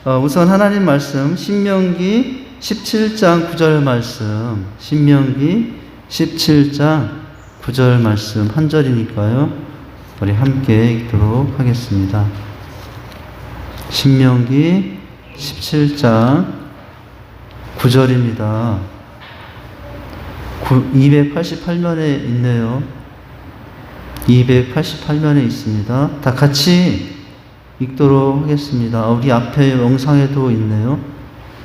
우선 하나님 말씀 신명기 17장 9절 말씀, 신명기 17장 9절 말씀 한 절이니까요. 우리 함께 읽도록 하겠습니다. 신명기 17장 9절입니다. 288면에 있네요. 288면에 있습니다. 다 같이 읽도록 하겠습니다. 우리 앞에 영상에도 있네요.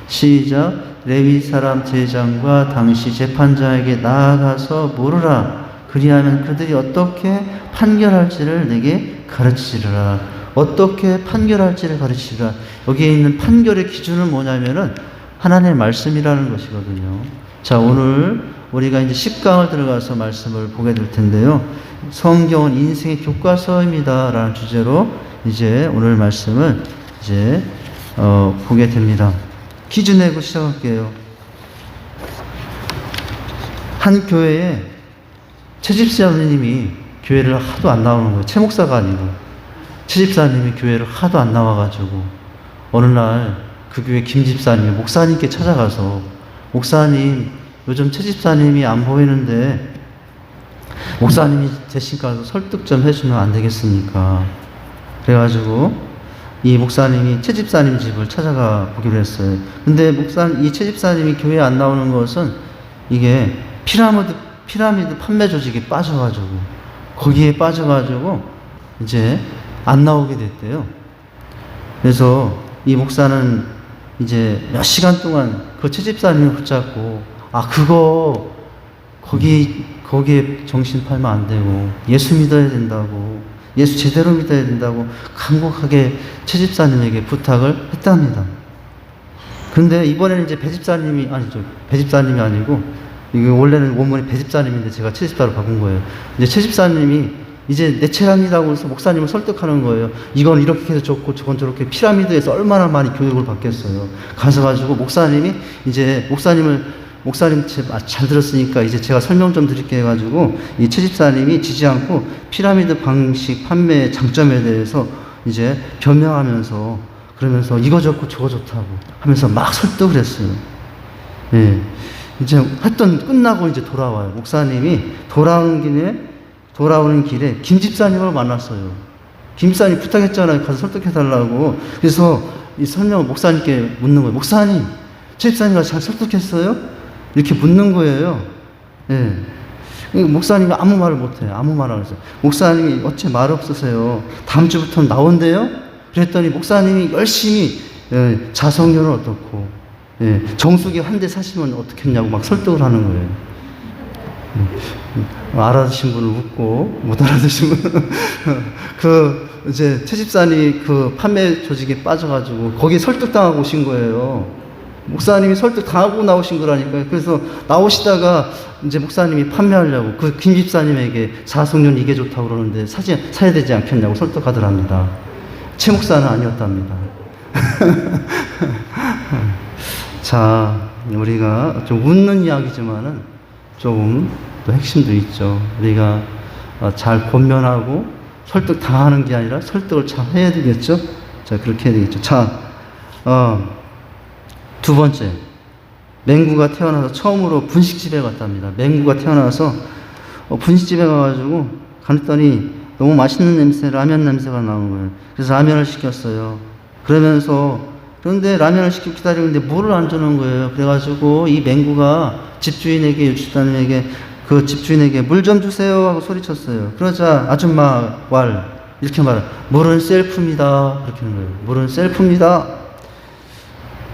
시작. 레위 사람 제장과 당시 재판장에게 나아가서 물으라. 그리하면 그들이 어떻게 판결할지를 내게 가르치리라. 어떻게 판결할지를 가르치리라. 여기에 있는 판결의 기준은 뭐냐면은 하나님의 말씀이라는 것이거든요. 자, 오늘 우리가 이제 10강을 들어가서 말씀을 보게 될 텐데요. 성경은 인생의 교과서입니다. 라는 주제로 이제 오늘 말씀을 이제 보게 됩니다. 퀴즈 내고 시작할게요. 한 교회에 최집사님이 교회를 하도 안 나오는 거예요. 최 목사가 아니고 최집사님이 교회를 하도 안 나와가지고 어느 날 그 교회 김 집사님이 목사님께 찾아가서 목사님 요즘 최집사님이 안 보이는데 목사님이 대신 가서 설득 좀 해주면 안 되겠습니까? 그래가지고 이 목사님이 최집사님 집을 찾아가 보기로 했어요. 근데 이 최집사님이 교회에 안 나오는 것은 이게 피라미드 판매 조직에 빠져가지고 거기에 빠져가지고 이제 안 나오게 됐대요. 그래서 이 목사는 이제 몇 시간 동안 그 최집사님을 붙잡고 거기에 정신 팔면 안 되고 예수 믿어야 된다고 예수 제대로 믿어야 된다고 간곡하게 최집사님에게 부탁을 했답니다. 근데 이번에는 이제 배집사님이 아니고 이게 원래는 원문이 배집사님인데 제가 최집사로 바꾼 거예요. 이제 최집사님이 이제 내 차량이라고 해서 목사님을 설득하는 거예요. 이건 이렇게 해서 좋고 저건 저렇게 피라미드에서 얼마나 많이 교육을 받겠어요. 가셔가지고 목사님 잘 들었으니까 이제 제가 설명 좀 드릴게 해가지고 이 최집사님이 지지 않고 피라미드 방식 판매의 장점에 대해서 이제 변명하면서 그러면서 이거 좋고 저거 좋다고 하면서 막 설득을 했어요. 예. 이제 하여튼 끝나고 이제 돌아와요. 목사님이 돌아오는 길에 김 집사님을 만났어요. 김 집사님 부탁했잖아요. 가서 설득해달라고. 그래서 이 목사님께 묻는 거예요. 목사님, 최 집사님과 잘 설득했어요? 이렇게 묻는 거예요. 예. 목사님이 아무 말을 못해요. 아무 말 안 했어요. 목사님이 어째 말 없으세요? 다음 주부터는 나온대요? 그랬더니 목사님이 열심히 자성료는 어떻고 정수기 한 대 사시면 어떻겠냐고 막 설득을 하는 거예요. 알아듣신 분은 웃고 못 알아듣신 분은 이제 최집사님 그 판매 조직에 빠져가지고 거기에 설득당하고 오신 거예요. 목사님이 설득당하고 나오신 거라니까요. 그래서 나오시다가 이제 목사님이 판매하려고 그 김 집사님에게 자석련 이게 좋다고 그러는데 사야 되지 않겠냐고 설득하더랍니다. 최 목사는 아니었답니다. 자, 우리가 좀 웃는 이야기지만은 조금 또 핵심도 있죠. 우리가 잘 권면하고 설득 당하는 게 아니라 설득을 잘 해야 되겠죠. 자, 그렇게 해야 되겠죠. 자, 두 번째, 맹구가 태어나서 처음으로 분식집에 갔답니다. 맹구가 태어나서 분식집에 가가지고 갔더니 너무 맛있는 냄새, 라면 냄새가 나온 거예요. 그래서 라면을 시켰어요. 그런데 라면을 시키고 기다리고 있는데 물을 안 주는 거예요. 그래가지고 이 맹구가 유치사님에게 그 집주인에게 물 좀 주세요 하고 소리쳤어요. 그러자 아줌마 이렇게 말해요. 물은 셀프입니다. 그렇게 하는 거예요. 물은 셀프입니다.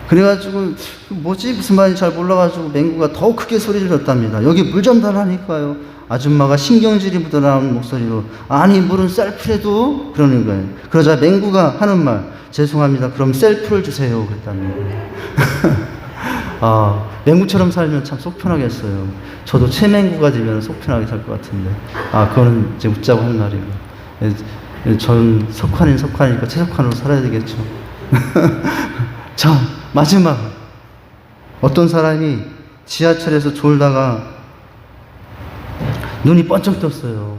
그래가지고 무슨 말인지 잘 몰라가지고 맹구가 더 크게 소리를 졌답니다. 여기 물 좀 달라니까요. 아줌마가 신경질이 묻어나오는 목소리로 아니 물은 셀프래도 그러는 거예요. 그러자 맹구가 하는 말 죄송합니다. 그럼 셀프를 주세요. 그랬다는 거예요. 맹구처럼 살면 참 속 편하겠어요. 저도 최맹구가 되면 속 편하게 살 것 같은데. 그거는 이제 웃자고 한 말이고. 저는 석환이니까 최석환으로 살아야 되겠죠. 자, 마지막. 어떤 사람이 지하철에서 졸다가 눈이 번쩍 떴어요.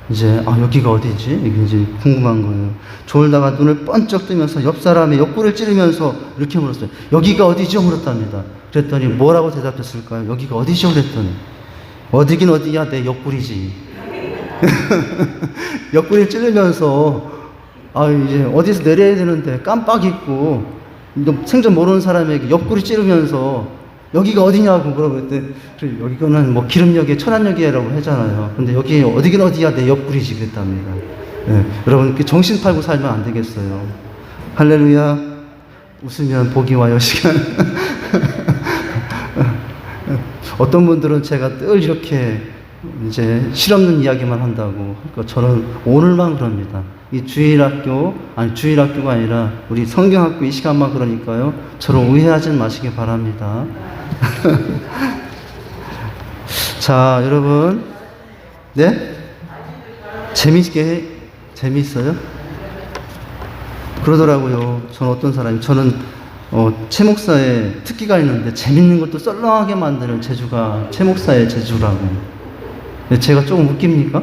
이제 여기가 어디지? 이게 이제 궁금한 거예요. 졸다가 눈을 번쩍 뜨면서 옆 사람의 옆구리를 찌르면서 이렇게 물었어요. 여기가 어디죠? 물었답니다. 그랬더니 뭐라고 대답했을까요? 여기가 어디죠? 그랬더니 어디긴 어디야, 내 옆구리지. 옆구리를 찌르면서 이제 어디서 내려야 되는데 깜빡 잊고 생전 모르는 사람에게 옆구리 찌르면서 여기가 어디냐고 물어봤더니 여기는 뭐 기름역에 천안역이라고 하잖아요. 근데 여기 어디긴 어디야, 내 옆구리지 그랬답니다. 네, 여러분 정신 팔고 살면 안 되겠어요. 할렐루야. 웃으면 복이 와요 시간. 어떤 분들은 제가 늘 이렇게 이제 실없는 이야기만 한다고. 그러니까 저는 오늘만 그럽니다. 이 주일학교가 아니라 우리 성경학교 이 시간만 그러니까요. 저를 오해하지 마시기 바랍니다. 자, 여러분. 네? 재미있어요? 그러더라고요. 저는 최 목사의 특기가 있는데 재밌는 것도 썰렁하게 만드는 재주가 최 목사의 재주라고. 제가 조금 웃깁니까?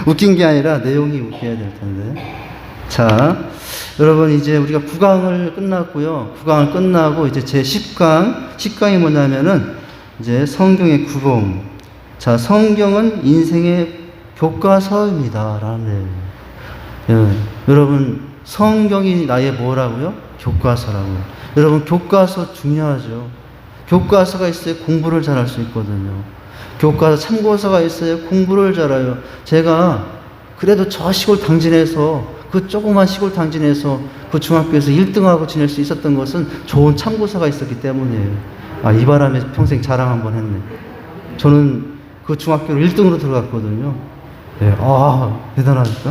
웃긴 게 아니라 내용이 웃겨야 될 텐데. 자, 여러분 이제 우리가 9강을 끝났고요. 9강을 끝나고 이제 제 10강이 뭐냐면은 이제 성경의 구봉. 자, 성경은 인생의 교과서입니다. 라는 여러분, 성경이 나의 뭐라고요? 교과서라고요. 여러분, 교과서 중요하죠. 교과서가 있어야 공부를 잘할 수 있거든요. 교과서 참고서가 있어야 공부를 잘해요. 제가 그래도 저 시골 당진에서 그 조그만 시골 당진에서 그 중학교에서 1등하고 지낼 수 있었던 것은 좋은 참고서가 있었기 때문이에요. 이 바람에 평생 자랑 한번 했네. 저는 그 중학교를 1등으로 들어갔거든요. 네, 대단하니까.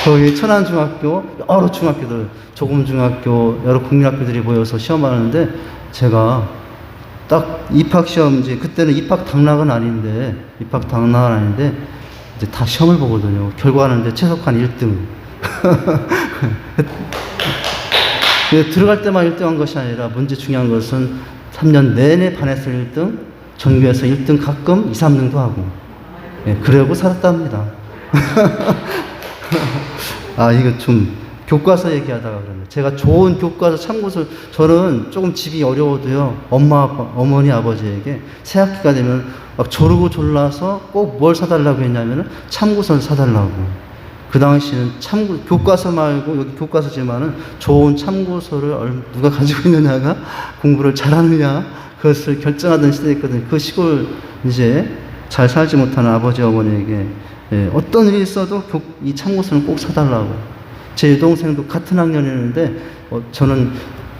거기 천안중학교, 여러 중학교들, 조금중학교, 여러 국민학교들이 모여서 시험하는데 제가 딱 입학시험, 이제 그때는 입학 당락은 아닌데 이제 다 시험을 보거든요. 결과하는데 최석한 1등. 들어갈 때만 1등 한 것이 아니라 문제 중요한 것은 3년 내내 반에서 1등, 전교에서 1등 가끔 2, 3등도 하고. 그러고 살았답니다. 이거 좀 교과서 얘기하다가 그러네. 제가 좋은 교과서 참고서, 저는 조금 집이 어려워도요, 어머니, 아버지에게 새학기가 되면 막 조르고 졸라서 꼭 뭘 사달라고 했냐면은 참고서를 사달라고. 그 당시에는 교과서 말고, 여기 교과서지만은 좋은 참고서를 누가 가지고 있느냐가 공부를 잘하느냐, 그것을 결정하던 시대였거든요. 그 시골 이제 잘 살지 못하는 아버지, 어머니에게 어떤 일이 있어도 이 참고서는 꼭 사달라고. 제 여동생도 같은 학년이었는데 저는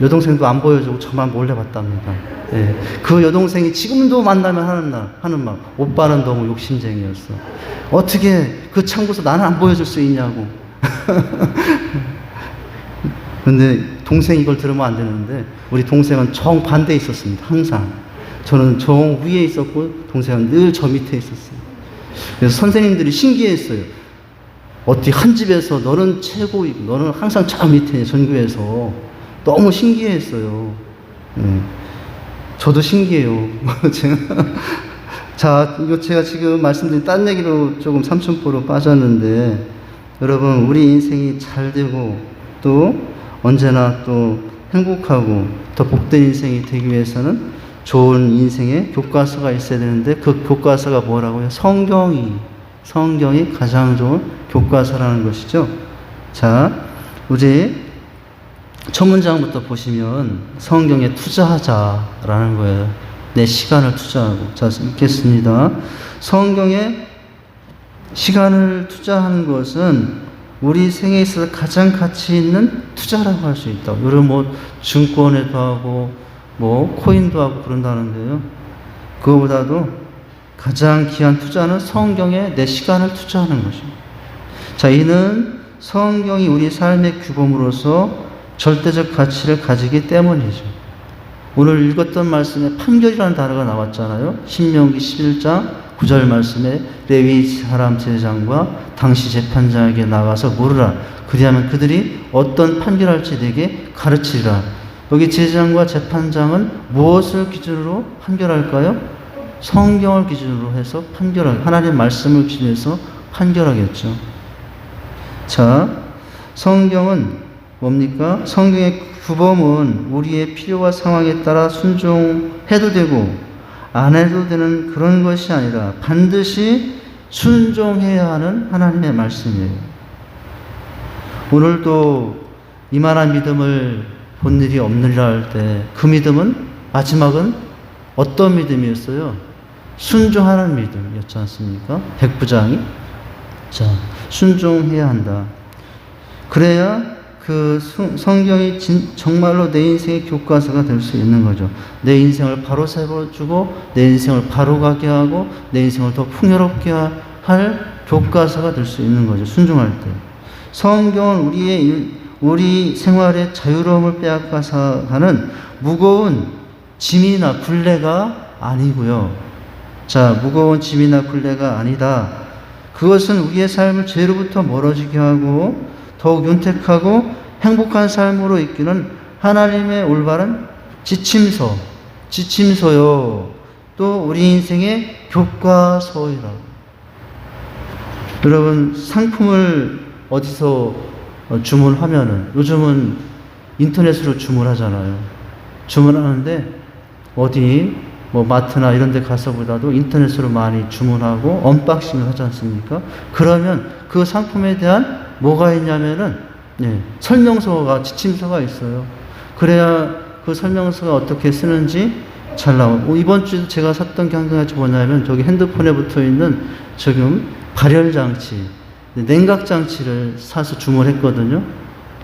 여동생도 안 보여주고 저만 몰래 봤답니다. 그 여동생이 지금도 만나면 하는 말, 오빠는 너무 욕심쟁이였어. 어떻게 그 참고서 나는 안 보여줄 수 있냐고. 근데 동생이 이걸 들으면 안 되는데 우리 동생은 정반대에 있었습니다. 항상. 저는 정 위에 있었고 동생은 늘 저 밑에 있었어요. 그래서 선생님들이 신기했어요. 어디 한 집에서 너는 최고이고 너는 항상 저 밑에 전교에서. 너무 신기했어요. 저도 신기해요. 자, 이거 제가 지금 말씀드린 딴 얘기로 조금 삼천포로 빠졌는데, 여러분, 우리 인생이 잘 되고 또 언제나 또 행복하고 더 복된 인생이 되기 위해서는 좋은 인생의 교과서가 있어야 되는데, 그 교과서가 뭐라고요? 성경이 가장 좋은 교과서라는 것이죠. 자, 우리 첫 문장부터 보시면 성경에 투자하자라는 거예요. 내 시간을 투자하고. 자, 읽겠습니다. 성경에 시간을 투자하는 것은 우리 생에 있어서 가장 가치 있는 투자라고 할 수 있다. 여러분 증권에도 하고 코인도 하고 그런다는데요. 그거보다도 가장 귀한 투자는 성경에 내 시간을 투자하는 것입니다. 자, 이는 성경이 우리 삶의 규범으로서 절대적 가치를 가지기 때문이죠. 오늘 읽었던 말씀에 판결이라는 단어가 나왔잖아요. 신명기 11장 9절 말씀에 레위 사람 제사장과 당시 재판장에게 나가서 물으라. 그리하면 그들이 어떤 판결할지 내게 가르치리라. 여기 제사장과 재판장은 무엇을 기준으로 판결할까요? 성경을 기준으로 해서 하나님 말씀을 기준으로 해서 판결하겠죠. 자, 성경은 뭡니까? 성경의 규범은 우리의 필요와 상황에 따라 순종해도 되고 안 해도 되는 그런 것이 아니라 반드시 순종해야 하는 하나님의 말씀이에요. 오늘도 이만한 믿음을 본 일이 없느니라 할 때 그 믿음은 마지막은 어떤 믿음이었어요? 순종하는 믿음이었지 않습니까? 백부장이. 자, 순종해야 한다. 그래야 그 성경이 정말로 내 인생의 교과서가 될 수 있는 거죠. 내 인생을 바로 세워주고 내 인생을 바로 가게 하고 내 인생을 더 풍요롭게 할 교과서가 될 수 있는 거죠. 순종할 때. 성경은 우리 생활의 자유로움을 빼앗아가는 무거운 짐이나 굴레가 아니고요. 자, 무거운 짐이나 굴레가 아니다. 그것은 우리의 삶을 죄로부터 멀어지게 하고 더욱 윤택하고 행복한 삶으로 이끄는 하나님의 올바른 지침서요. 또 우리 인생의 교과서이라고. 여러분, 상품을 어디서 주문하면은 요즘은 인터넷으로 주문하잖아요. 주문하는데 어디 마트나 이런 데 가서보다도 인터넷으로 많이 주문하고 언박싱을 하지 않습니까? 그러면 그 상품에 대한 뭐가 있냐면은 설명서가 지침서가 있어요. 그래야 그 설명서가 어떻게 쓰는지 잘 나오고, 이번 주에도 제가 샀던 게 한 가지 뭐냐면 저기 핸드폰에 붙어 있는 지금 발열장치, 냉각장치를 사서 주문했거든요.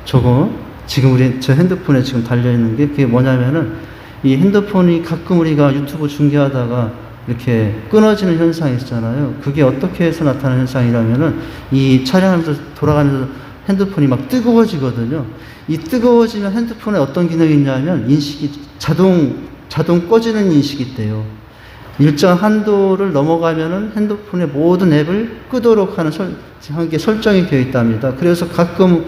저거 지금 저 핸드폰에 지금 달려 있는 게 그게 뭐냐면은 이 핸드폰이 가끔 우리가 유튜브 중계하다가 이렇게 끊어지는 현상이 있잖아요. 그게 어떻게 해서 나타나는 현상이라면은 이 촬영하면서 돌아가면서 핸드폰이 막 뜨거워지거든요. 이 뜨거워지면 핸드폰에 어떤 기능이 있냐면 인식이 자동 꺼지는 인식이 있대요. 일정 한도를 넘어가면은 핸드폰의 모든 앱을 끄도록 하는 게 설정이 되어 있답니다. 그래서 가끔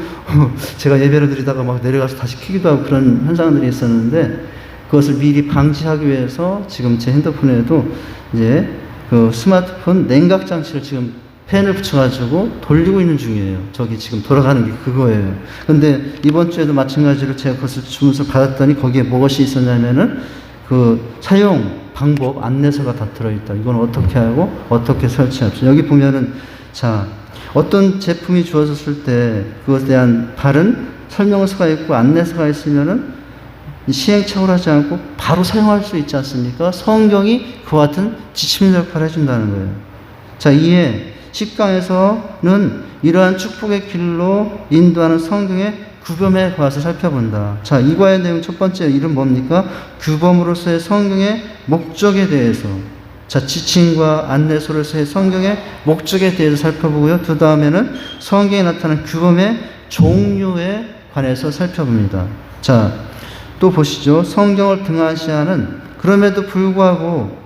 제가 예배를 드리다가 막 내려가서 다시 켜기도 하고 그런 현상들이 있었는데, 그것을 미리 방지하기 위해서 지금 제 핸드폰에도 이제 그 스마트폰 냉각 장치를 지금 팬을 붙여가지고 돌리고 있는 중이에요. 저기 지금 돌아가는 게 그거예요. 근데 이번 주에도 마찬가지로 제가 그것을 주문서 받았더니 거기에 무엇이 있었냐면은 그 사용 방법 안내서가 다 들어있다. 이건 어떻게 하고 어떻게 설치합시다. 여기 보면은 자, 어떤 제품이 주어졌을 때 그것에 대한 다른 설명서가 있고 안내서가 있으면은 시행착오를 하지 않고 바로 사용할 수 있지 않습니까? 성경이 그와 같은 지침 역할을 해준다는 거예요. 자, 이에 10강에서는 이러한 축복의 길로 인도하는 성경의 규범에 관해서 살펴본다. 자, 이과의 내용 첫 번째 이름 뭡니까? 규범으로서의 성경의 목적에 대해서. 자, 지침과 안내서로서의 성경의 목적에 대해서 살펴보고요. 그 다음에는 성경에 나타나는 규범의 종류에 관해서 살펴봅니다. 자, 또 보시죠. 성경을 등한시하는, 그럼에도 불구하고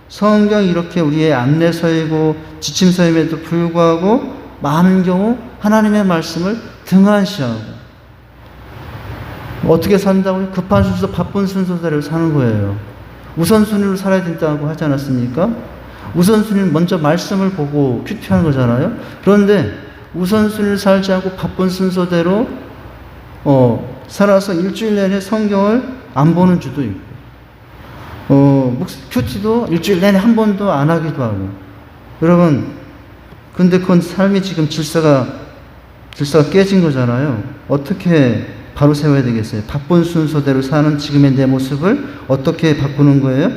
성경이 이렇게 우리의 안내서이고 지침서임에도 불구하고 많은 경우 하나님의 말씀을 등한시하고 어떻게 산다고요? 급한 순서, 바쁜 순서대로 사는 거예요. 우선순위로 살아야 된다고 하지 않았습니까? 우선순위는 먼저 말씀을 보고 큐티하는 거잖아요. 그런데 우선순위를 살지 않고 바쁜 순서대로 살아서 일주일 내내 성경을 안 보는 주도 있고, 큐티도 일주일 내내 한 번도 안 하기도 하고. 여러분, 근데 그건 삶이 지금 질서가 깨진 거잖아요. 어떻게 바로 세워야 되겠어요? 바쁜 순서대로 사는 지금의 내 모습을 어떻게 바꾸는 거예요?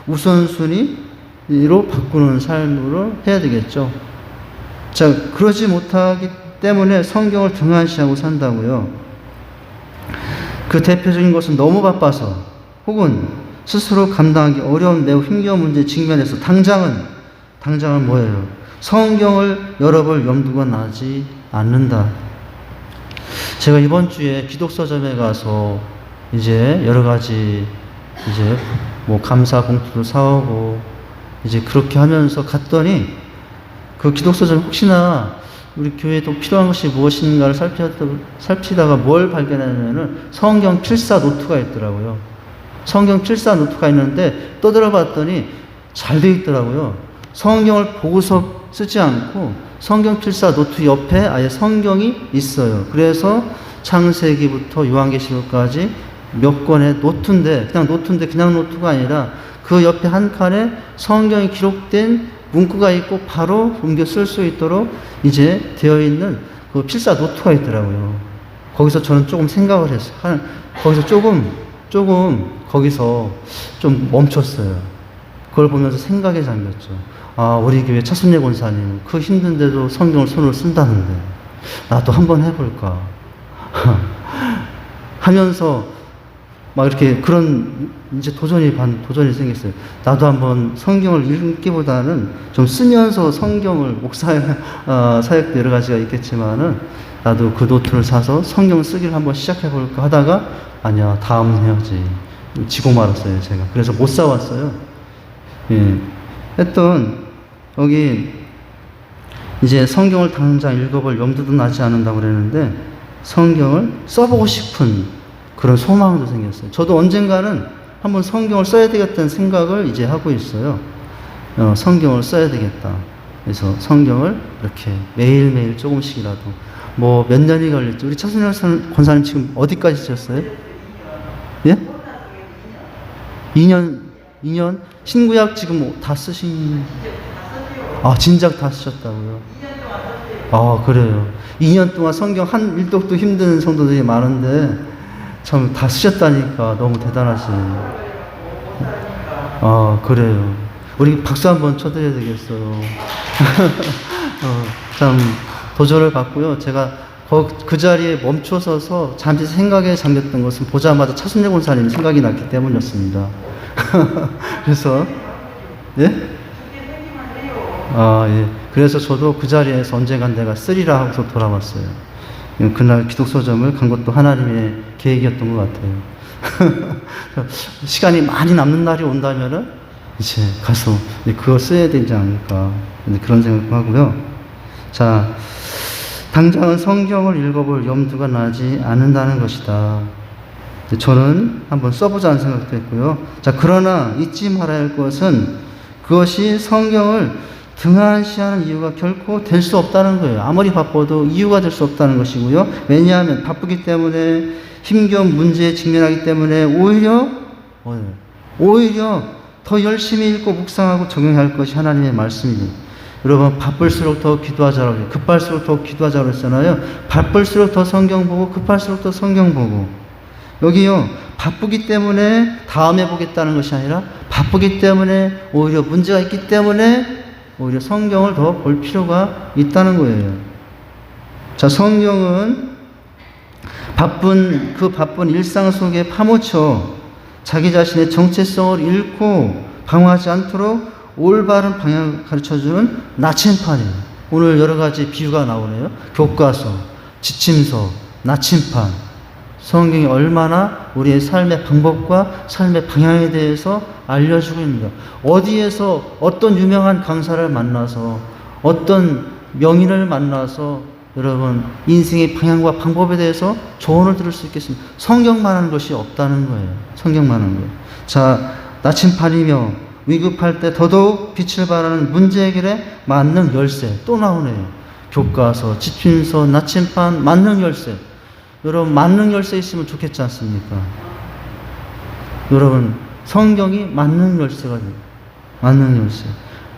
우선순위로 바꾸는 삶으로 해야 되겠죠. 자, 그러지 못하기 때문에 성경을 등한시하고 산다고요. 그 대표적인 것은 너무 바빠서 혹은 스스로 감당하기 어려운 매우 힘겨운 문제에 직면해서 당장은 뭐예요? 성경을 열어볼 염두가 나지 않는다. 제가 이번 주에 기독서점에 가서 이제 여러 가지 이제 감사 봉투도 사오고 이제 그렇게 하면서 갔더니 그 기독서점 혹시나 우리 교회에도 필요한 것이 무엇인가를 살피다가 뭘 발견하냐면은 성경 필사 노트가 있더라고요. 성경 필사 노트가 있는데 떠들어봤더니 잘 되어 있더라고요. 성경을 보고서 쓰지 않고 성경 필사 노트 옆에 아예 성경이 있어요. 그래서 창세기부터 요한계시록까지 몇 권의 노트인데, 그냥 노트가 아니라 그 옆에 한 칸에 성경이 기록된 문구가 있고 바로 옮겨 쓸 수 있도록 이제 되어 있는 그 필사 노트가 있더라고요. 거기서 저는 조금 생각을 했어요. 거기서 조금 거기서 좀 멈췄어요. 그걸 보면서 생각에 잠겼죠. 아, 우리 교회 차순례 권사님 그 힘든데도 성경을 손으로 쓴다는데 나도 한번 해볼까 하면서 막 이렇게 그런 이제 도전이 생겼어요. 나도 한번 성경을 읽기보다는 좀 쓰면서 성경을 사역도 여러 가지가 있겠지만은 나도 그 노트를 사서 성경 쓰기를 한번 시작해볼까 하다가 아니야, 다음은 해야지. 지고 말았어요, 제가. 그래서 못 사왔어요. 예. 여기 이제 성경을 당장 읽어볼 염두도 나지 않는다고 그랬는데 성경을 써보고 싶은 그런 소망도 생겼어요. 저도 언젠가는 한번 성경을 써야 되겠다는 생각을 이제 하고 있어요. 성경을 써야 되겠다. 그래서 성경을 이렇게 매일매일 조금씩이라도 뭐 몇 년이 걸릴지. 우리 차순현 권사님 지금 어디까지 쓰셨어요? 예? 2년? 신구약 지금 다 쓰신, 진작 다 쓰셨다고요? 아, 그래요. 2년 동안 성경 한 일독도 힘든 성도들이 많은데, 참 다 쓰셨다니까 너무 대단하시네요. 아, 그래요. 우리 박수 한번 쳐드려야 되겠어요. 참 도전을 받고요. 제가 그 자리에 멈춰서서 잠시 생각에 잠겼던 것은 보자마자 차순례 권사님 생각이 났기 때문이었습니다. 그래서, 예? 예. 그래서 저도 그 자리에서 언젠간 내가 쓰리라 하고서 돌아왔어요. 그날 기독서점을 간 것도 하나님의 계획이었던 것 같아요. 시간이 많이 남는 날이 온다면은 이제 가서 그거 써야 되지 않을까. 그런 생각도 하고요. 자, 당장은 성경을 읽어볼 염두가 나지 않는다는 것이다. 저는 한번 써보자는 생각도 했고요. 자, 그러나 잊지 말아야 할 것은 그것이 성경을 등한시하는 이유가 결코 될 수 없다는 거예요. 아무리 바빠도 이유가 될 수 없다는 것이고요. 왜냐하면 바쁘기 때문에 힘겨운 문제에 직면하기 때문에 오히려 더 열심히 읽고 묵상하고 적용해야 할 것이 하나님의 말씀입니다. 여러분, 바쁠수록 더 기도하자고 해요. 급할수록 더 기도하자고 했잖아요. 바쁠수록 더 성경 보고 급할수록 더 성경 보고. 여기요, 바쁘기 때문에 다음에 보겠다는 것이 아니라 바쁘기 때문에 오히려 문제가 있기 때문에 오히려 성경을 더 볼 필요가 있다는 거예요. 자, 성경은 바쁜 일상 속에 파묻혀 자기 자신의 정체성을 잃고 방황하지 않도록 올바른 방향을 가르쳐주는 나침판이에요. 오늘 여러 가지 비유가 나오네요. 교과서, 지침서, 나침판. 성경이 얼마나 우리의 삶의 방법과 삶의 방향에 대해서 알려주고 있는가. 어디에서 어떤 유명한 강사를 만나서 어떤 명인을 만나서 여러분 인생의 방향과 방법에 대해서 조언을 들을 수 있겠습니다. 성경만한 것이 없다는 거예요. 성경만한 거예요. 자, 나침판이며 위급할 때 더더욱 빛을 발하는 문제 해결에 만능 열쇠. 또 나오네요. 교과서, 지침서, 나침판, 만능 열쇠. 여러분, 만능 열쇠 있으면 좋겠지 않습니까? 여러분, 성경이 만능 열쇠가 돼요. 만능 열쇠.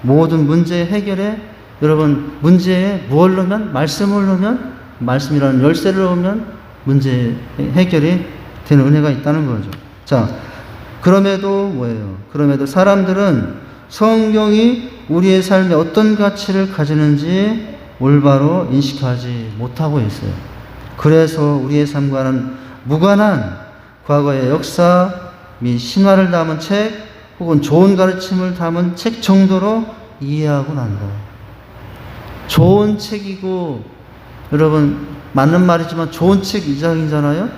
모든 문제 해결에, 여러분, 문제에 무엇을 넣으면? 말씀을 넣으면, 말씀이라는 열쇠를 넣으면 문제 해결이 되는 은혜가 있다는 거죠. 자, 그럼에도 사람들은 성경이 우리의 삶에 어떤 가치를 가지는지 올바로 인식하지 못하고 있어요. 그래서 우리의 삶과는 무관한 과거의 역사 및 신화를 담은 책 혹은 좋은 가르침을 담은 책 정도로 이해하고 난다. 좋은 책이고, 여러분, 맞는 말이지만 좋은 책 이장이잖아요?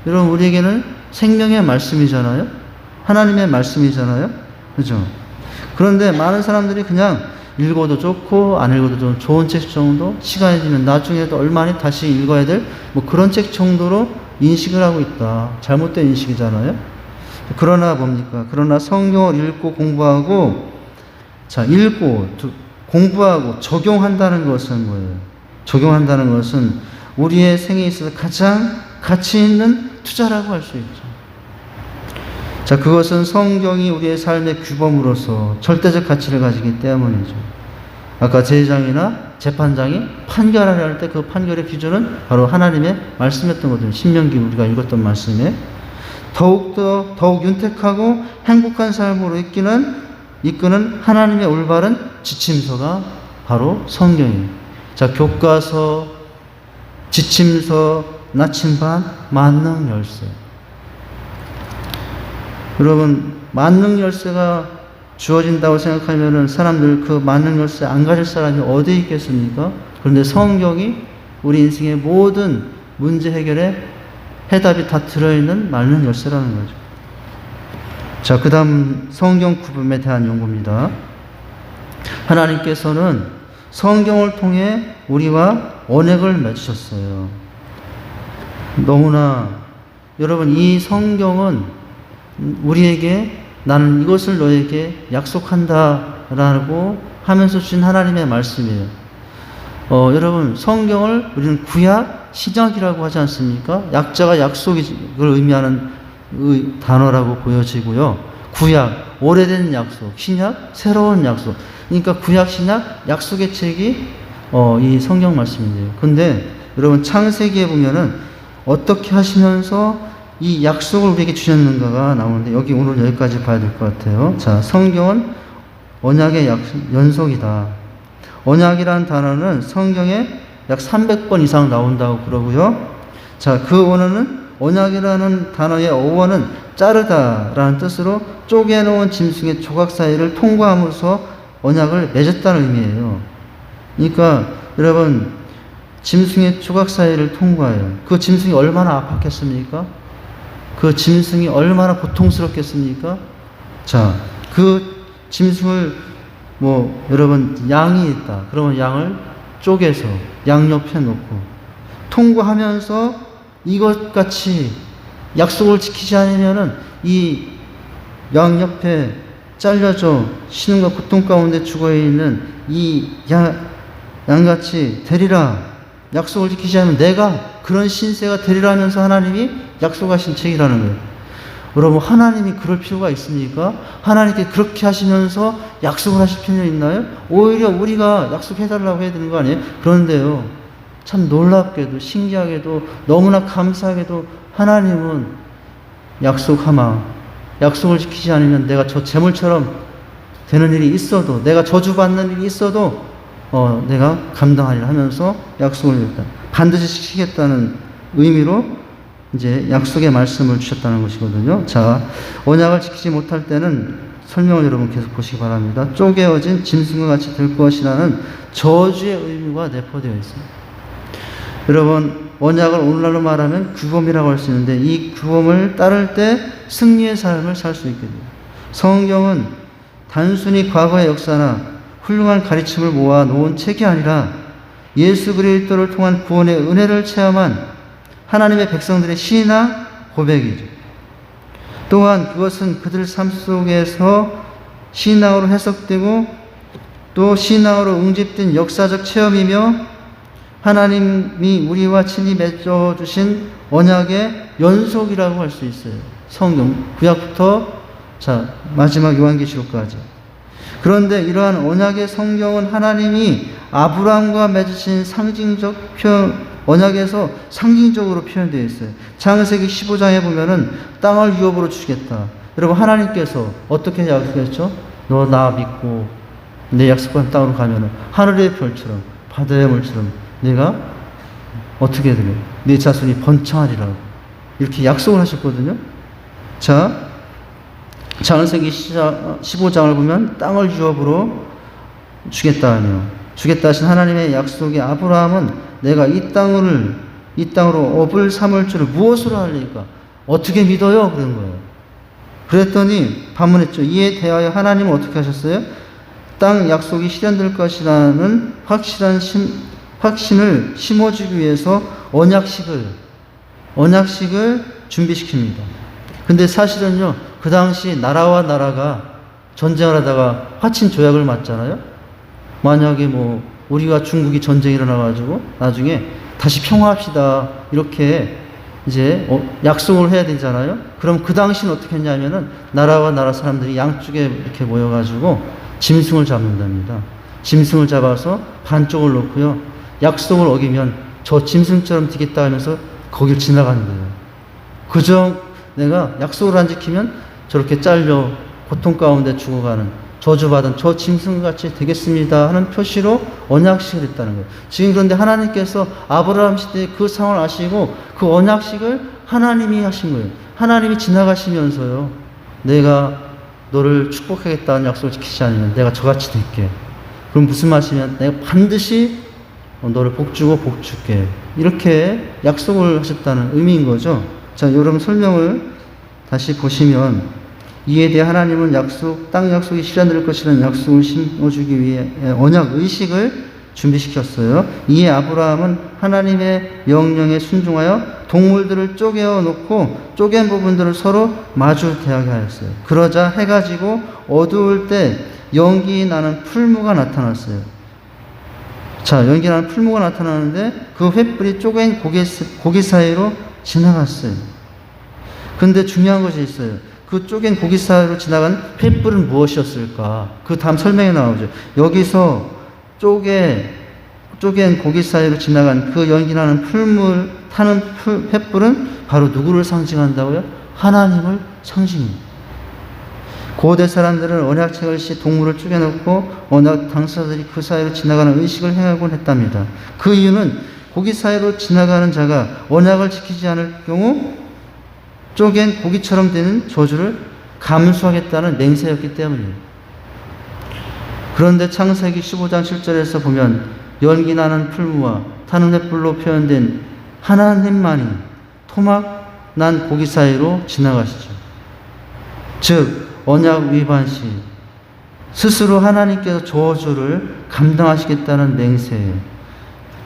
여러분, 우리에게는 생명의 말씀이잖아요? 하나님의 말씀이잖아요? 그죠? 그런데 많은 사람들이 그냥 읽어도 좋고 안 읽어도 좀 좋은 책 정도, 시간이 되면 나중에도 얼마나 다시 읽어야 될 뭐 그런 책 정도로 인식을 하고 있다. 잘못된 인식이잖아요. 그러나 뭡니까? 그러나 성경을 읽고 공부하고 자, 읽고 공부하고 적용한다는 것은 뭐예요? 적용한다는 것은 우리의 생에 있어서 가장 가치 있는 투자라고 할 수 있죠. 자, 그것은 성경이 우리의 삶의 규범으로서 절대적 가치를 가지기 때문이죠. 아까 제사장이나 재판장이 판결하려 할 때 그 판결의 기준은 바로 하나님의 말씀이었던 거거든요. 신명기 우리가 읽었던 말씀에 더욱 윤택하고 행복한 삶으로 이끄는 하나님의 올바른 지침서가 바로 성경이에요. 자, 교과서, 지침서, 나침반, 만능 열쇠. 여러분, 만능 열쇠가 주어진다고 생각하면은 사람들 그 만능 열쇠 안 가질 사람이 어디 있겠습니까? 그런데 성경이 우리 인생의 모든 문제 해결에 해답이 다 들어있는 만능 열쇠라는 거죠. 자, 그 다음 성경 구분에 대한 연구입니다. 하나님께서는 성경을 통해 우리와 언약을 맺으셨어요. 너무나 여러분, 이 성경은 우리에게 나는 이것을 너에게 약속한다라고 하면서 주신 하나님의 말씀이에요. 여러분, 성경을 우리는 구약, 신약이라고 하지 않습니까? 약자가 약속을 의미하는 단어라고 보여지고요. 구약, 오래된 약속, 신약, 새로운 약속. 그러니까 구약, 신약, 약속의 책이 이 성경 말씀인데요. 근데 여러분, 창세기에 보면은 어떻게 하시면서 이 약속을 우리에게 주셨는가가 나오는데 여기 오늘 여기까지 봐야 될 것 같아요. 자, 성경은 언약의 연속이다. 언약이라는 단어는 성경에 약 300번 이상 나온다고 그러고요. 자, 그 원어는 언약이라는 단어의 어원은 자르다라는 뜻으로 쪼개놓은 짐승의 조각 사이를 통과하면서 언약을 맺었다는 의미예요. 그러니까 여러분, 짐승의 조각 사이를 통과해요. 그 짐승이 얼마나 아팠겠습니까? 그 짐승이 얼마나 고통스럽겠습니까? 자, 그 짐승을 여러분, 양이 있다. 그러면 양을 쪼개서 양옆에 놓고 통과하면서 이것같이 약속을 지키지 않으면은 이 양옆에 잘려져 신음과 고통 가운데 죽어있는 이 양같이 되리라. 약속을 지키지 않으면 내가 그런 신세가 되리라 하면서 하나님이 약속하신 책이라는 거예요. 여러분, 하나님이 그럴 필요가 있습니까? 하나님께 그렇게 하시면서 약속을 하실 필요 있나요? 오히려 우리가 약속해달라고 해야 되는 거 아니에요? 그런데요, 참 놀랍게도 신기하게도 너무나 감사하게도 하나님은 약속을 지키지 않으면 내가 저 재물처럼 되는 일이 있어도, 내가 저주받는 일이 있어도 내가 감당하리라 하면서 약속을 했다. 반드시 지키겠다는 의미로 이제 약속의 말씀을 주셨다는 것이거든요. 자, 언약을 지키지 못할 때는 설명을 여러분 계속 보시기 바랍니다. 쪼개어진 짐승과 같이 될 것이라는 저주의 의미가 내포되어 있습니다. 여러분, 언약을 오늘날로 말하면 규범이라고 할 수 있는데 이 규범을 따를 때 승리의 삶을 살 수 있게 돼요. 성경은 단순히 과거의 역사나 훌륭한 가르침을 모아 놓은 책이 아니라 예수 그리스도를 통한 구원의 은혜를 체험한 하나님의 백성들의 신앙 고백이죠. 또한 그것은 그들 삶 속에서 신앙으로 해석되고 또 신앙으로 응집된 역사적 체험이며 하나님이 우리와 친히 맺어주신 언약의 연속이라고 할 수 있어요. 성경, 구약부터 마지막 요한계시록까지. 그런데 이러한 언약의 성경은 하나님이 아브라함과 맺으신 언약에서 상징적으로 표현되어 있어요. 창세기 15장에 보면은 땅을 유업으로 주겠다. 여러분, 하나님께서 어떻게 약속했죠? 너 나 믿고 내 약속한 땅으로 가면은 하늘의 별처럼 바다의 물처럼 내가 어떻게 해야 되냐? 내 자손이 번창하리라고 이렇게 약속을 하셨거든요. 자, 창세기 15장을 보면 땅을 유업으로 주겠다 하며 주겠다 하신 하나님의 약속에 아브라함은 내가 이 땅으로 업을 삼을 줄을 무엇으로 알리까? 어떻게 믿어요? 그런 거예요. 그랬더니 반문했죠. 이에 대하여 하나님은 어떻게 하셨어요? 땅 약속이 실현될 것이라는 확신을 심어주기 위해서 언약식을 준비시킵니다. 근데 사실은요, 그 당시 나라와 나라가 전쟁을 하다가 화친 조약을 맺잖아요. 만약에 뭐 우리가 중국이 전쟁이 일어나가지고 나중에 다시 평화합시다 이렇게 이제 약속을 해야 되잖아요. 그럼 그 당시는 어떻게 했냐면은 나라와 나라 사람들이 양쪽에 이렇게 모여가지고 짐승을 잡는답니다. 짐승을 잡아서 반쪽을 놓고요. 약속을 어기면 저 짐승처럼 되겠다 하면서 거길 지나간대요. 그저 내가 약속을 안 지키면 저렇게 잘려 고통 가운데 죽어가는 저주받은 저 짐승같이 되겠습니다 하는 표시로 언약식을 했다는 거예요. 지금 그런데 하나님께서 아브라함 시대에 그 상황을 아시고 그 언약식을 하나님이 하신 거예요. 하나님이 지나가시면서요. 내가 너를 축복하겠다는 약속을 지키지 않으면 내가 저같이 될게. 그럼 무슨 말씀이냐? 내가 반드시 너를 복주고 복줄게. 이렇게 약속을 하셨다는 의미인 거죠. 자, 여러분 설명을 다시 보시면 이에 대해 하나님은 땅 약속이 실현될 것이라는 약속을 심어주기 위해 언약 의식을 준비시켰어요. 이에 아브라함은 하나님의 명령에 순종하여 동물들을 쪼개어 놓고 쪼갠 부분들을 서로 마주 대하게 하였어요. 그러자 해가 지고 어두울 때 연기 나는 풀무가 나타났어요. 자, 연기 나는 풀무가 나타나는데 그 횃불이 쪼갠 고기 사이로 지나갔어요. 근데 중요한 것이 있어요. 그 쪼갠 고기 사이로 지나간 횃불은 무엇이었을까? 그 다음 설명에 나오죠. 여기서 쪼갠 고기 사이로 지나간 그 연기나는 타는 횃불은 바로 누구를 상징한다고요? 하나님을 상징합니다. 고대 사람들은 언약책을 시 동물을 쪼개놓고 언약 당사자들이 그 사이로 지나가는 의식을 행하곤 했답니다. 그 이유는 고기 사이로 지나가는 자가 언약을 지키지 않을 경우 쪼갠 고기처럼 되는 저주를 감수하겠다는 맹세였기 때문이에요. 그런데 창세기 15장 7절에서 보면 연기 나는 풀무와 타는 횃불로 표현된 하나님만이 토막 난 고기 사이로 지나가시죠. 즉 언약 위반 시 스스로 하나님께서 저주를 감당하시겠다는 맹세예요.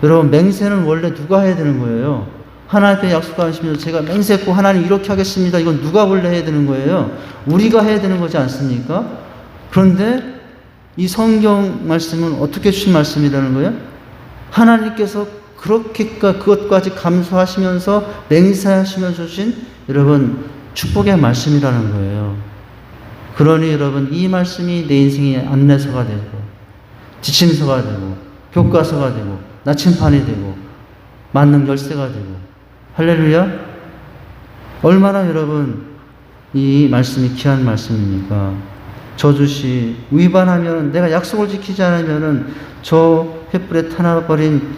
여러분, 맹세는 원래 누가 해야 되는 거예요? 하나님께 약속하시면서 제가 맹세했고 하나님 이렇게 하겠습니다. 이건 누가 원래 해야 되는 거예요? 우리가 해야 되는 거지 않습니까? 그런데 이 성경 말씀은 어떻게 주신 말씀이라는 거예요? 하나님께서 그것까지 감수하시면서 맹세하시면서 주신 여러분 축복의 말씀이라는 거예요. 그러니 여러분 이 말씀이 내 인생의 안내서가 되고 지침서가 되고 교과서가 되고 나침판이 되고 만능 열쇠가 되고 할렐루야. 얼마나 여러분 이 말씀이 귀한 말씀입니까? 저주시 위반하면 내가 약속을 지키지 않으면은 저 횃불에 타버린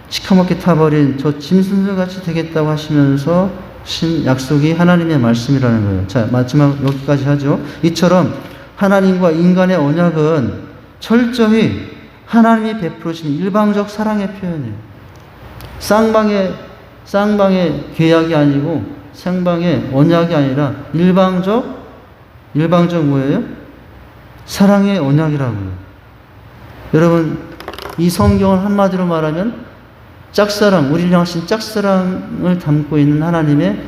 시커멓게 타버린 저 짐승같이 되겠다고 하시면서 신 약속이 하나님의 말씀이라는 거예요. 자, 마지막 여기까지 하죠. 이처럼 하나님과 인간의 언약은 철저히 하나님이 베풀으신 일방적 사랑의 표현이에요. 쌍방의 계약이 아니고 쌍방의 언약이 아니라 일방적 뭐예요? 사랑의 언약이라고요. 여러분, 이 성경을 한마디로 말하면 짝사랑, 우리를 향하신 짝사랑을 담고 있는 하나님의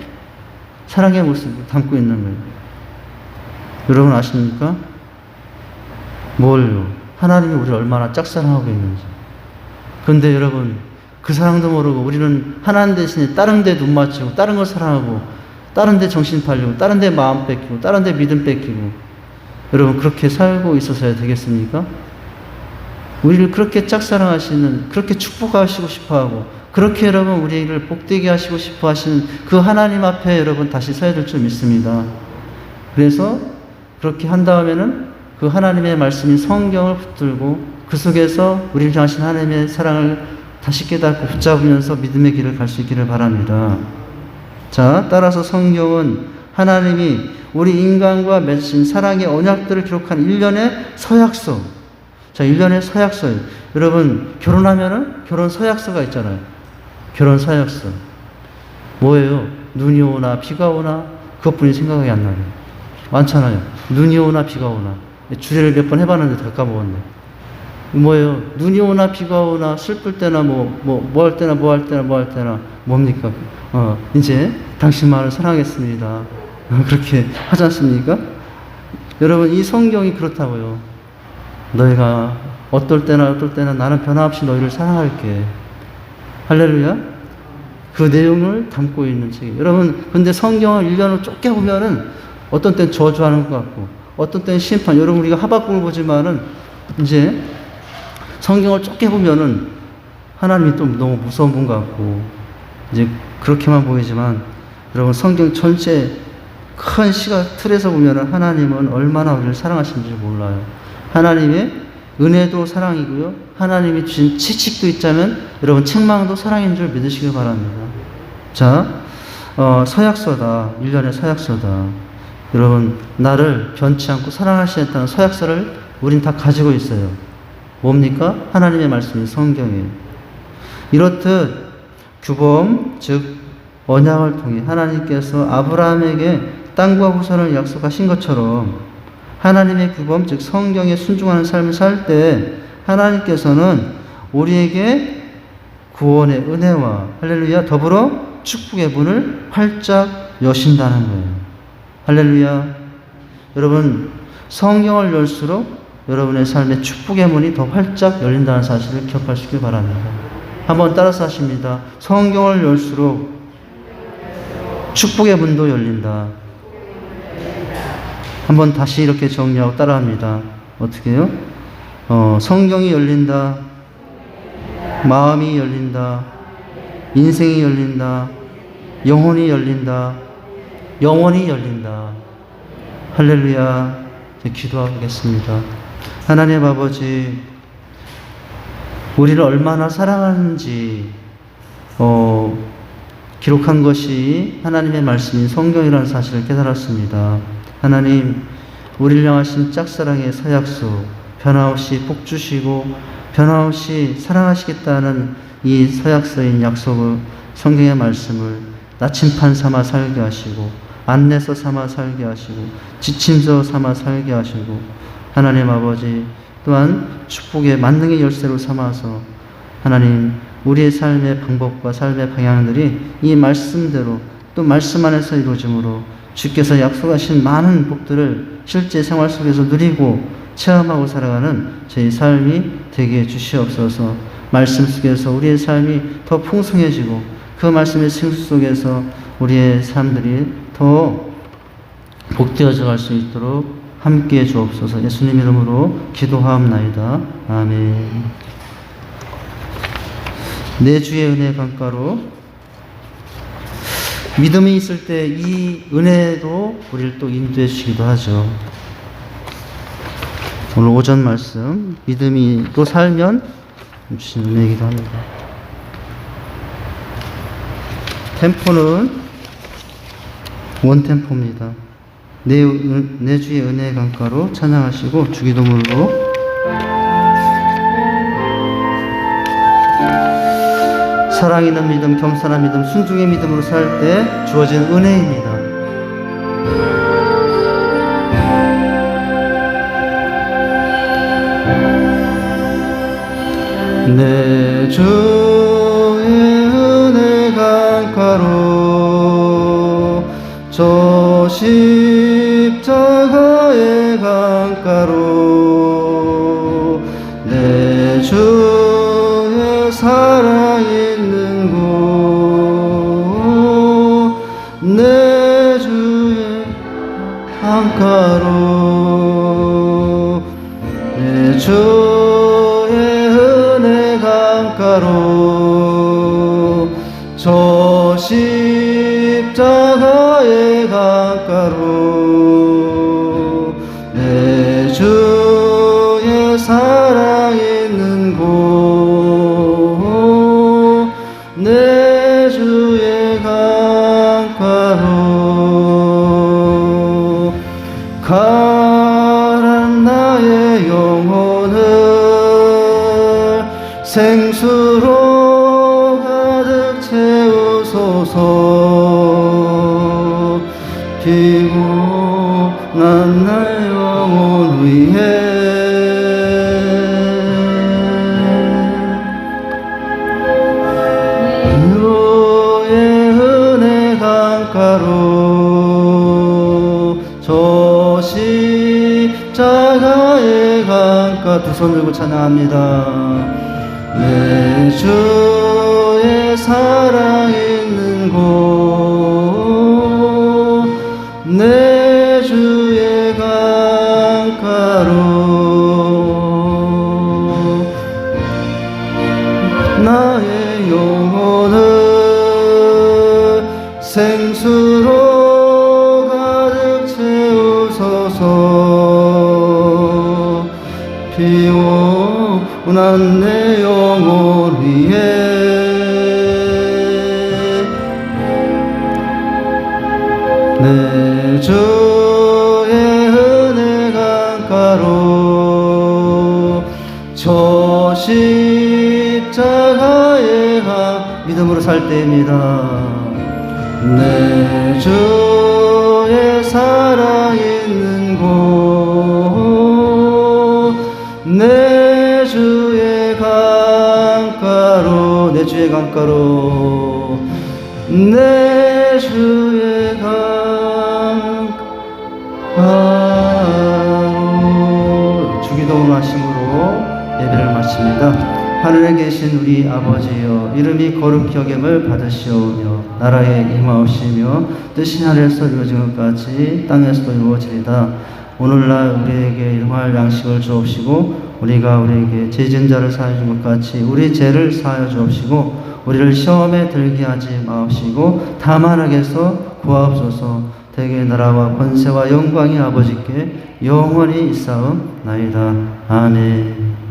사랑의 모습을 담고 있는 거예요. 여러분 아십니까? 뭘요? 하나님이 우리를 얼마나 짝사랑하고 있는지. 그런데 여러분, 그 사랑도 모르고 우리는 하나님 대신에 다른 데 눈 맞추고 다른 걸 사랑하고 다른 데 정신 팔리고 다른 데 마음 뺏기고 다른 데 믿음 뺏기고 여러분 그렇게 살고 있어서야 되겠습니까? 우리를 그렇게 짝사랑하시는, 그렇게 축복하시고 싶어하고 그렇게 여러분 우리를 복되게 하시고 싶어 하시는 그 하나님 앞에 여러분 다시 서야 될 줄 믿습니다. 그래서 그렇게 한 다음에는 그 하나님의 말씀인 성경을 붙들고 그 속에서 우리를 향하신 하나님의 사랑을 다시 깨닫고 붙잡으면서 믿음의 길을 갈 수 있기를 바랍니다. 자, 따라서 성경은 하나님이 우리 인간과 맺으신 사랑의 언약들을 기록한 일련의 서약서. 자, 일련의 서약서예요. 여러분, 결혼하면은 결혼 서약서가 있잖아요. 결혼 서약서. 뭐예요? 눈이 오나 비가 오나 그것뿐이 생각이 안 나요. 많잖아요. 눈이 오나 비가 오나. 주례를 몇 번 해봤는데 다 까먹었네. 뭐예요? 눈이 오나 비가 오나 슬플 때나 뭐 할 때나 뭡니까? 이제 당신만을 사랑하겠습니다. 그렇게 하지 않습니까? 여러분, 이 성경이 그렇다고요. 너희가 어떨 때나 나는 변함없이 너희를 사랑할게. 할렐루야. 그 내용을 담고 있는 책이에요. 여러분, 근데 성경을 1년을 쫓겨 보면은 어떤 때는 저주하는 것 같고, 어떤 때는 심판. 여러분, 우리가 하박국을 보지만은 이제 성경을 쫓겨 보면은 하나님이 또 너무 무서운 분 같고, 이제 그렇게만 보이지만, 여러분, 성경 전체 큰 시각 틀에서 보면은 하나님은 얼마나 우리를 사랑하시는지 몰라요. 하나님의 은혜도 사랑이고요. 하나님이 주신 채찍도 있자면 여러분 책망도 사랑인 줄 믿으시길 바랍니다. 자, 서약서다. 1년의 서약서다. 여러분, 나를 변치 않고 사랑하시겠다는 서약서를 우린 다 가지고 있어요. 뭡니까? 하나님의 말씀이 성경이에요. 이렇듯 규범, 즉 언약을 통해 하나님께서 아브라함에게 땅과 후손을 약속하신 것처럼 하나님의 규범, 즉 성경에 순종하는 삶을 살 때 하나님께서는 우리에게 구원의 은혜와 할렐루야 더불어 축복의 문을 활짝 여신다는 거예요. 할렐루야. 여러분, 성경을 열수록 여러분의 삶의 축복의 문이 더 활짝 열린다는 사실을 기억하시길 바랍니다. 한번 따라서 하십니다. 성경을 열수록 축복의 문도 열린다. 한번 다시 이렇게 정리하고 따라합니다. 어떻게 해요? 성경이 열린다. 마음이 열린다. 인생이 열린다. 영혼이 열린다. 영원히 열린다. 할렐루야. 기도하겠습니다. 하나님 아버지, 우리를 얼마나 사랑하는지 기록한 것이 하나님의 말씀인 성경이라는 사실을 깨달았습니다. 하나님, 우리를 향하신 짝사랑의 서약서, 변함없이 복 주시고 변함없이 사랑하시겠다는 이 서약서인 약속을, 성경의 말씀을 나침판 삼아 살게 하시고 안내서 삼아 살게 하시고 지침서 삼아 살게 하시고, 하나님 아버지 또한 축복의 만능의 열쇠로 삼아서 하나님, 우리의 삶의 방법과 삶의 방향들이 이 말씀대로 또 말씀 안에서 이루어짐으로 주께서 약속하신 많은 복들을 실제 생활 속에서 누리고 체험하고 살아가는 저희 삶이 되게 해주시옵소서. 말씀 속에서 우리의 삶이 더 풍성해지고 그 말씀의 생수 속에서 우리의 삶들이 더 복되어져 갈 수 있도록 함께해 주옵소서. 예수님 이름으로 기도하옵나이다. 아멘. 내 주의 은혜 강가로 믿음이 있을 때 이 은혜도 우리를 또 인도해 주시기도 하죠. 오늘 오전 말씀, 믿음이 또 살면 주신 은혜이기도 합니다. 템포는 원템포입니다. 내 주의 은혜 강가로 찬양하시고 주기도문으로 사랑 있는 믿음, 겸손한 믿음, 순종의 믿음으로 살 때 주어진 은혜입니다. 내 주의 은혜 강가로 저 십자가의 강가로 내 주의 사랑 있는 곳 내 주의 강가로 내 주의 은혜 강가로 저 십자가의 강가로 내 주의 사랑 있는 곳 내 주의 강가로 가란 나의 영혼을 생수로 가득 채우소서. 피곤한 나의 영혼 위에 너의 은혜 강가로 저 십자가의 두 손 들고 찬양합니다. 내 주의 사랑 있는 곳, 내 주의 강가로 나의 영혼을 생수로 가득 채우소서. 피곤한 내 영혼 위에 내 주의 은혜 강가로 저 십자가의 강 믿음으로 살 때입니다. 내 주의 사랑 있는 곳, 내 주의 강가로 내 주의 강가로 내 주의 강가로 주기도문 하심으로 예배를 마칩니다. 하늘에 계신 우리 아버지여, 이름이 거룩히 여김을 받으시오며 나라에 임하옵시며 뜻이 하늘에서 이루어진 것 같이 땅에서도 이루어지리다. 오늘날 우리에게 일용할 양식을 주옵시고 우리가 우리에게 죄진 자를 사하여 준 것 같이 우리 죄를 사하여 주옵시고 우리를 시험에 들게 하지 마옵시고 다만 악에서 구하옵소서. 대개 나라와 권세와 영광이 아버지께 영원히 있사옵나이다. 아멘.